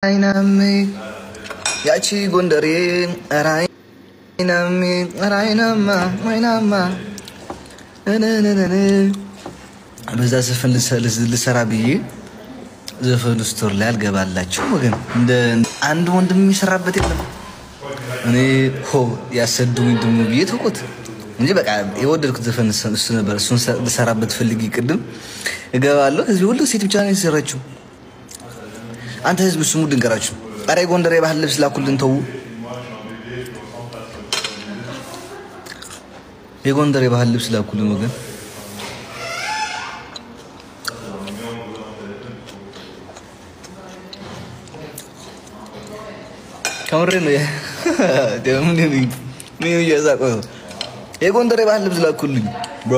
Rainami, Yachi Gundari, Rainami, Rainama, በዛ ዘፈን ልሰራ ብዬ ዘፈን ስቶር ላይ አልገባላችሁ ወገን እንደ አንድ ወንድም የሚሰራበት የለም እኔ ያሰዱኝ ደሞ ብዬ ተቆጥ እንጂ በቃ የወደድኩት ዘፈን እሱ ነበር እሱን ልሰራበት ፈልጊ ቅድም እገባለሁ እዚህ ሁሉ ሴት ብቻ ነው የሰራችው አንተ ህዝብ ስሙ ድንገራችሁ አሬ ጎንደር የባህል ልብስ ላኩልን ተው የጎንደር የባህል ልብስ ላኩልን ወገን ካምሬ ነው ምን ይያዛቀው የጎንደር የባህል ልብስ ላኩልኝ ብሮ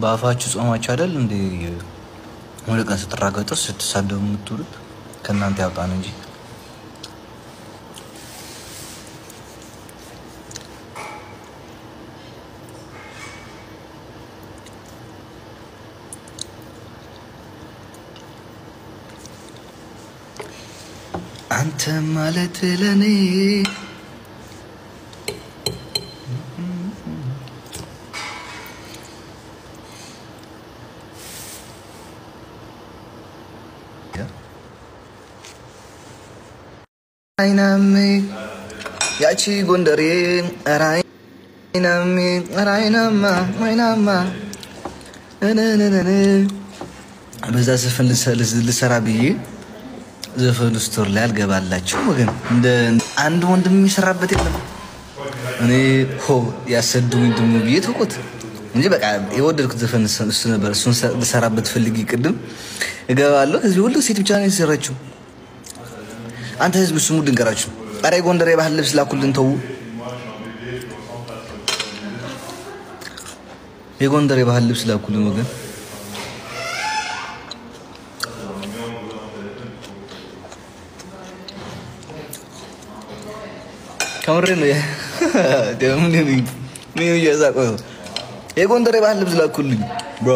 ባፋችሁ ጾማችሁ አይደል እንዴ ወደ ቀን ስትራገጡ ስትሳደቡ የምትውሉት ከናንተ ያውጣን እንጂ አንተ ማለት ለኔ Rainami, Yachi Gundari, Rainama, በዛ ዘፈን ልሰራ ብዬ ዘፈን ስቶር ላይ አልገባላችሁ ወገን እንደ አንድ ወንድም የሚሰራበት የለም እኔ ያሰዱኝ ደሞ ብዬ ተቆጥ እንጂ በቃ የወደድኩት ዘፈን እሱ ነበር እሱን ልሰራበት ፈልጊ ቅድም እገባለሁ እዚህ ሁሉ ሴት ብቻ ነው የሰራችው አንተ ህዝብ ስሙ ድንገራችሁ አሬ ጎንደር የባህል ልብስ ላኩልን ተው የጎንደር የባህል ልብስ ላኩልን ወገን ካምሬ ነው ምን ይያዛቀው የጎንደር የባህል ልብስ ላኩልኝ ብሮ